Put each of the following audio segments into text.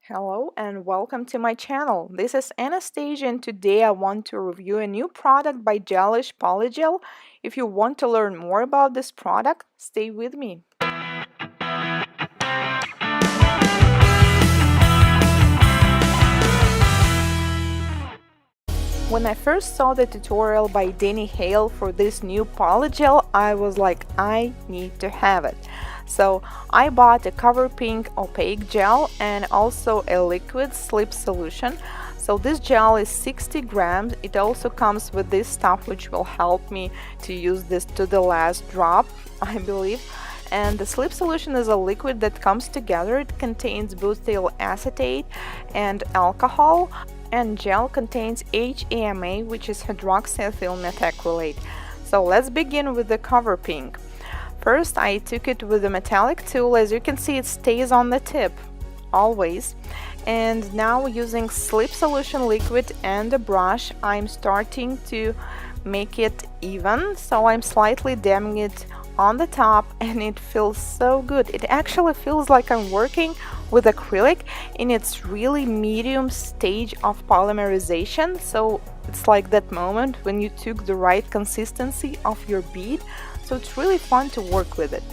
Hello and welcome to my channel. This is Anastasia and today I want to review a new product by Gelish PolyGel. If you want to learn more about this product, stay with me. When I first saw the tutorial by Danny Haile for this new polygel, I was like, I need to have it. So I bought a cover pink opaque gel and also a liquid slip solution. So this gel is 60 grams. It also comes with this stuff which will help me to use this to the last drop, I believe. And the slip solution is a liquid that comes together. It contains butyl acetate and alcohol, and gel contains HAMA, which is hydroxyethyl methacrylate. So let's begin with the cover pink. First, I took it with a metallic tool. As you can see, it stays on the tip always. And now using slip solution liquid and a brush, I'm starting to make it even. So I'm slightly dabbing it on the top and it feels so good. It actually feels like I'm working with acrylic in its really medium stage of polymerization. So it's like that moment when you took the right consistency of your bead. So it's really fun to work with it.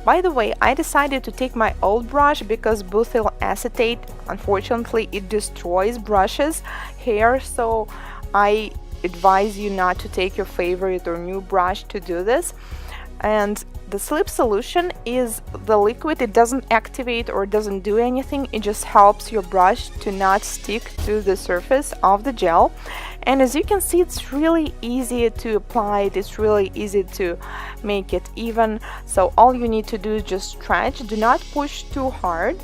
By the way, I decided to take my old brush because butyl acetate, unfortunately, it destroys brushes hair. So I advise you not to take your favorite or new brush to do this. And the slip solution is the liquid. It doesn't activate or doesn't do anything. It just helps your brush to not stick to the surface of the gel. And as you can see, it's really easy to apply it. It's really easy to make it even. So all you need to do is just stretch. Do not push too hard.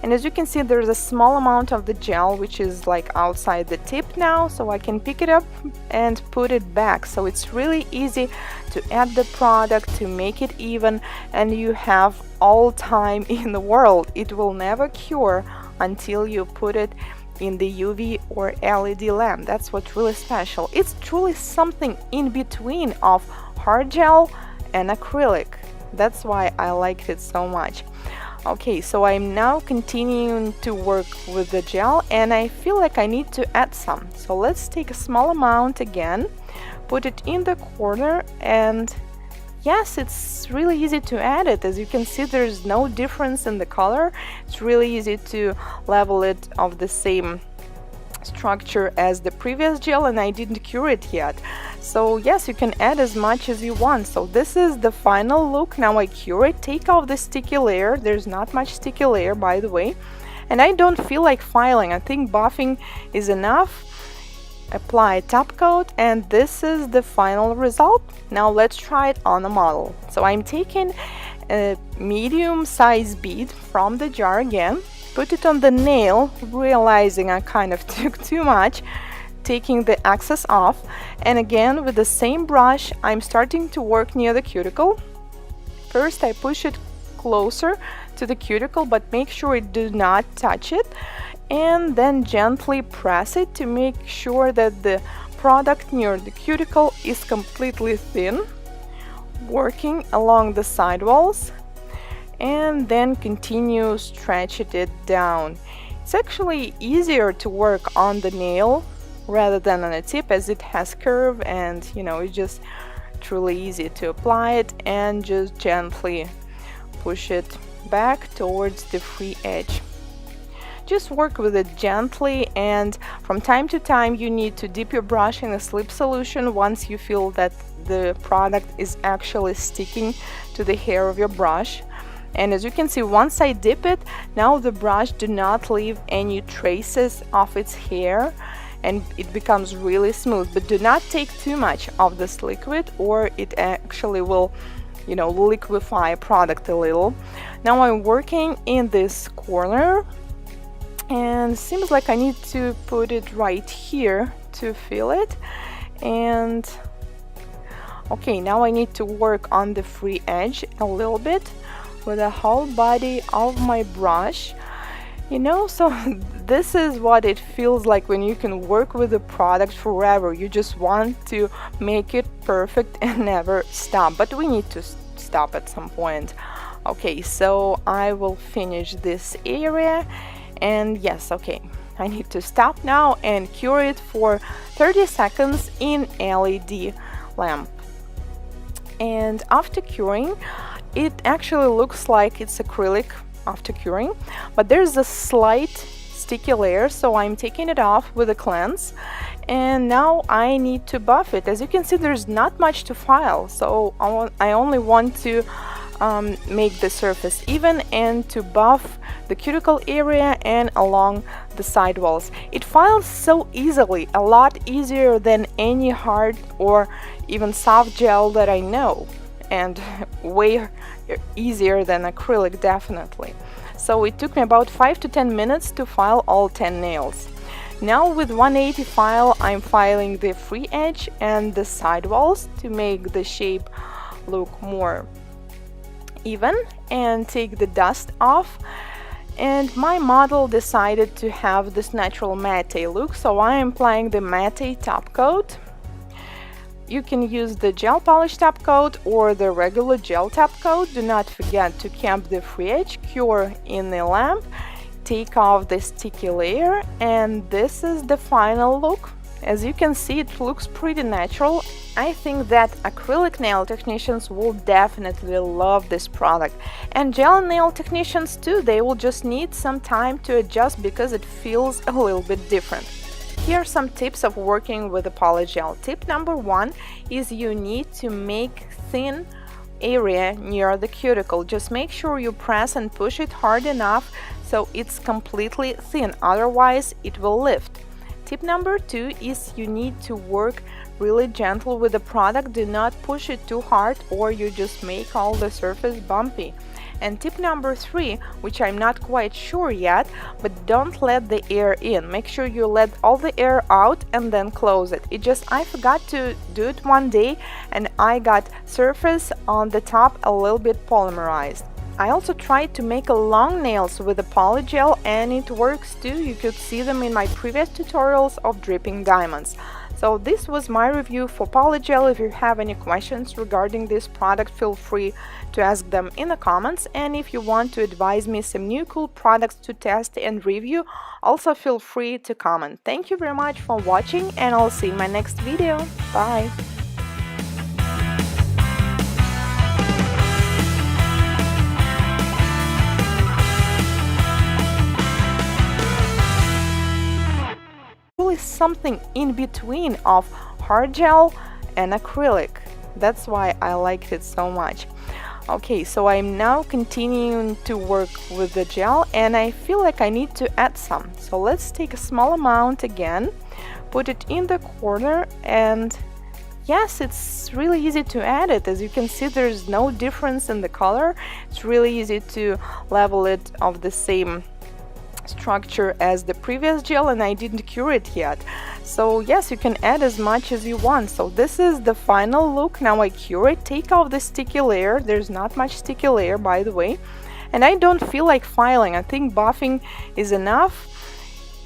And as you can see, there's a small amount of the gel which is like outside the tip now, so I can pick it up and put it back. So it's really easy to add the product, to make it even, and you have all time in the world. It will never cure until you put it in the UV or LED lamp. That's what's really special. It's truly something in between of hard gel and acrylic. That's why I liked it so much. Okay, so I'm now continuing to work with the gel and I feel like I need to add some. So let's take a small amount again, put it in the corner, and yes, it's really easy to add it. As you can see, there's no difference in the color. It's really easy to level it of the same structure as the previous gel, and I didn't cure it yet. So yes, you can add as much as you want. So this is the final look. Now I cure it, take off the sticky layer. There's not much sticky layer, by the way, and I don't feel like filing. I think buffing is enough. Apply top coat, and this is the final result. Now let's try it on a model. So I'm taking a medium size bead from the jar again, put it on the nail, realizing I kind of took too much, taking the excess off, and again with the same brush I'm starting to work near the cuticle. First I push it closer to the cuticle, but make sure it do not touch it, and then gently press it to make sure that the product near the cuticle is completely thin, working along the side walls, and then continue stretching it down. It's actually easier to work on the nail rather than on a tip, as it has curve, and it's just truly easy to apply it and just gently push it back towards the free edge. Just work with it gently, and from time to time you need to dip your brush in a slip solution once you feel that the product is actually sticking to the hair of your brush. And as you can see, once I dip it, now the brush do not leave any traces of its hair and it becomes really smooth. But do not take too much of this liquid or it actually will liquefy product a little. Now I'm working in this corner and seems like I need to put it right here to feel it. And okay, now I need to work on the free edge a little bit with the whole body of my brush, so this is what it feels like when you can work with a product forever. You just want to make it perfect and never stop, but we need to stop at some point. Okay, so I will finish this area And yes, okay, I need to stop now and cure it for 30 seconds in LED lamp. And after curing, it actually looks like it's acrylic after curing, but there's a slight sticky layer, so I'm taking it off with a cleanse. And now I need to buff it. As you can see, there's not much to file, so I only want to make the surface even and to buff the cuticle area and along the side walls. It files so easily, a lot easier than any hard or even soft gel that I know, and way easier than acrylic, definitely. So it took me about 5 to 10 minutes to file all 10 nails. Now with 180 file, I'm filing the free edge and the side walls to make the shape look more even and take the dust off. And my model decided to have this natural matte look, so I am applying the matte top coat. You can use the gel polish top coat or the regular gel top coat. Do not forget to cap the free edge, cure in the lamp, take off the sticky layer, and this is the final look. As you can see, it looks pretty natural. I think that acrylic nail technicians will definitely love this product, and gel nail technicians too. They will just need some time to adjust because it feels a little bit different. Here are some tips of working with the polygel. Tip number 1 is you need to make thin area near the cuticle. Just make sure you press and push it hard enough so it's completely thin, otherwise it will lift. Tip number 2 is you need to work really gentle with the product. Do not push it too hard or you just make all the surface bumpy. And tip number 3, which I'm not quite sure yet, but don't let the air in. Make sure you let all the air out and then close it. I forgot to do it one day and I got surface on the top a little bit polymerized. I also tried to make a long nails with the polygel and it works too. You could see them in my previous tutorials of dripping diamonds. So this was my review for polygel. If you have any questions regarding this product, feel free to ask them in the comments. And if you want to advise me some new cool products to test and review, also feel free to comment. Thank you very much for watching and I'll see you in my next video. Bye! Something in between of hard gel and acrylic. That's why I liked it so much. Okay, so I'm now continuing to work with the gel and I feel like I need to add some. So let's take a small amount again, put it in the corner, and yes, it's really easy to add it. As you can see, there's no difference in the color. It's really easy to level it of the same structure as the previous gel, and I didn't cure it yet. So yes, you can add as much as you want. So this is the final look. Now I cure it, take off the sticky layer. There's not much sticky layer, by the way, and I don't feel like filing. I think buffing is enough.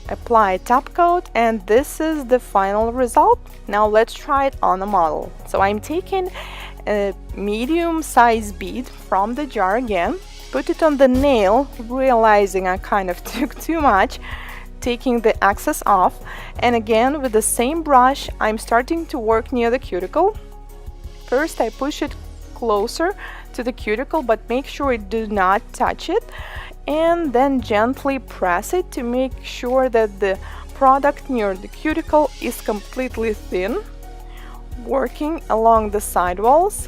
Apply top coat, and this is the final result. Now let's try it on the model. So I'm taking a medium size bead from the jar again, put it on the nail, realizing I kind of took too much, taking the excess off, and again with the same brush I'm starting to work near the cuticle. First I push it closer to the cuticle, but make sure it do not touch it, and then gently press it to make sure that the product near the cuticle is completely thin, working along the side walls,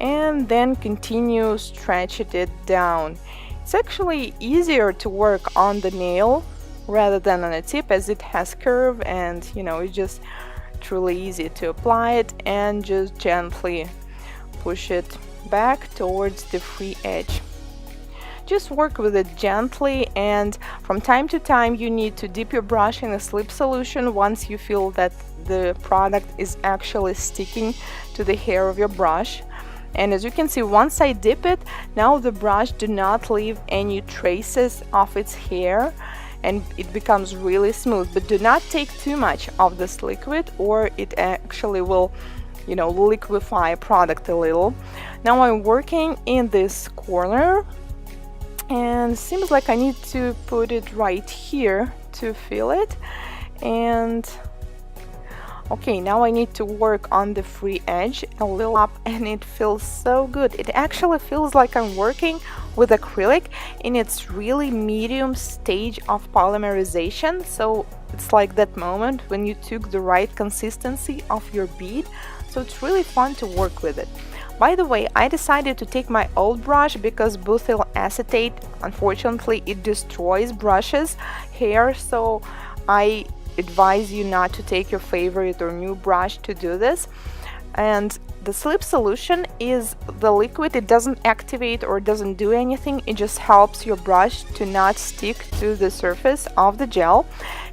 and then continue stretching it down. It's actually easier to work on the nail rather than on a tip, as it has curve, and you know, it's just truly easy to apply it and just gently push it back towards the free edge. Just work with it gently, and from time to time you need to dip your brush in a slip solution once you feel that the product is actually sticking to the hair of your brush. And as you can see, once I dip it, now the brush do not leave any traces of its hair and it becomes really smooth. But do not take too much of this liquid or it actually will, you know, liquefy product a little. Now I'm working in this corner and seems like I need to put it right here to fill it. And okay, now I need to work on the free edge a little up, and it feels so good. It actually feels like I'm working with acrylic in its really medium stage of polymerization. So it's like that moment when you took the right consistency of your bead. So it's really fun to work with it. By the way, I decided to take my old brush because butyl acetate, unfortunately, it destroys brushes hair. So I advise you not to take your favorite or new brush to do this. And the slip solution is the liquid. It doesn't activate or doesn't do anything. It just helps your brush to not stick to the surface of the gel.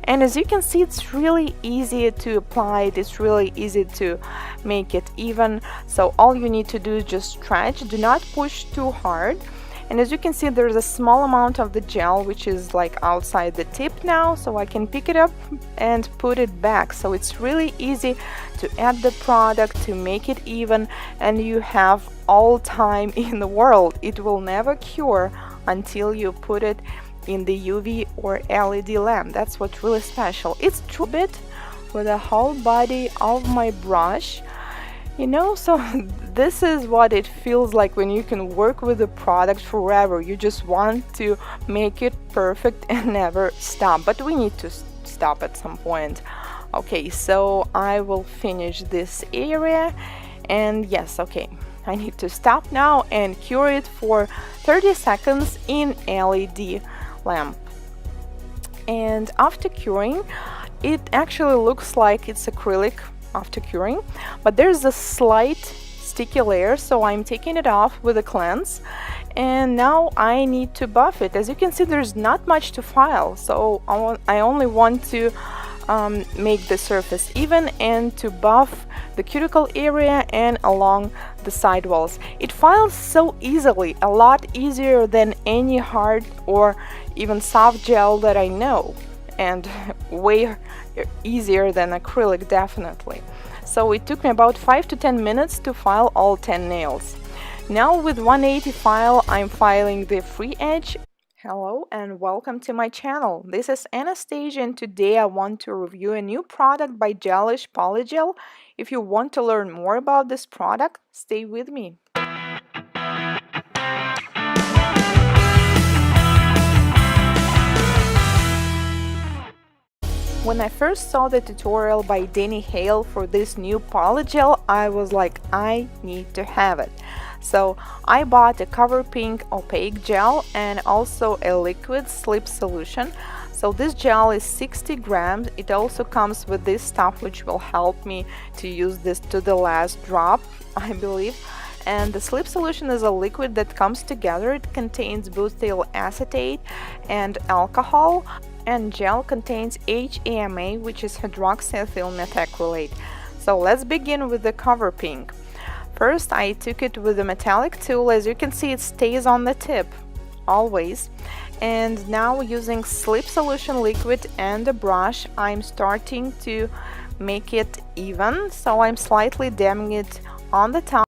And as you can see, it's really easy to apply it. It's really easy to make it even. So all you need to do is just stretch. Do not push too hard. And as you can see, there's a small amount of the gel which is like outside the tip now, so I can pick it up and put it back. So it's really easy to add the product, to make it even, and you have all time in the world. It will never cure until you put it in the UV or LED lamp. That's what's really special. It's true bit with the whole body of my brush. You know, so this is what it feels like when you can work with a product forever. You just want to make it perfect and never stop. But we need to stop at some point. Okay, so I will finish this area. And yes, okay, I need to stop now and cure it for 30 seconds in LED lamp. And after curing, it actually looks like it's acrylic after curing, but there's a slight sticky layer, so I'm taking it off with a cleanse. And now I need to buff it. As you can see, there's not much to file, so I only want to make the surface even and to buff the cuticle area and along the side walls. It files so easily, a lot easier than any hard or even soft gel that I know, and way easier than acrylic, definitely. So it took me about 5 to 10 minutes to file all 10 nails. Now with 180 file, I'm filing the free edge. Hello and welcome to my channel. This is Anastasia, and today I want to review a new product by Gelish PolyGel. If you want to learn more about this product, stay with me. When I first saw the tutorial by Danny Haile for this new polygel, I was like, I need to have it. So I bought a Cover Pink opaque gel and also a liquid slip solution. So this gel is 60 grams. It also comes with this stuff which will help me to use this to the last drop, I believe. And the slip solution is a liquid that comes together. It contains butyl acetate and alcohol. And gel contains HAMA, which is hydroxyethyl methacrylate. So let's begin with the Cover Pink. First, I took it with a metallic tool. As you can see, it stays on the tip always. And now using slip solution liquid and a brush, I'm starting to make it even. So I'm slightly dabbing it on the top.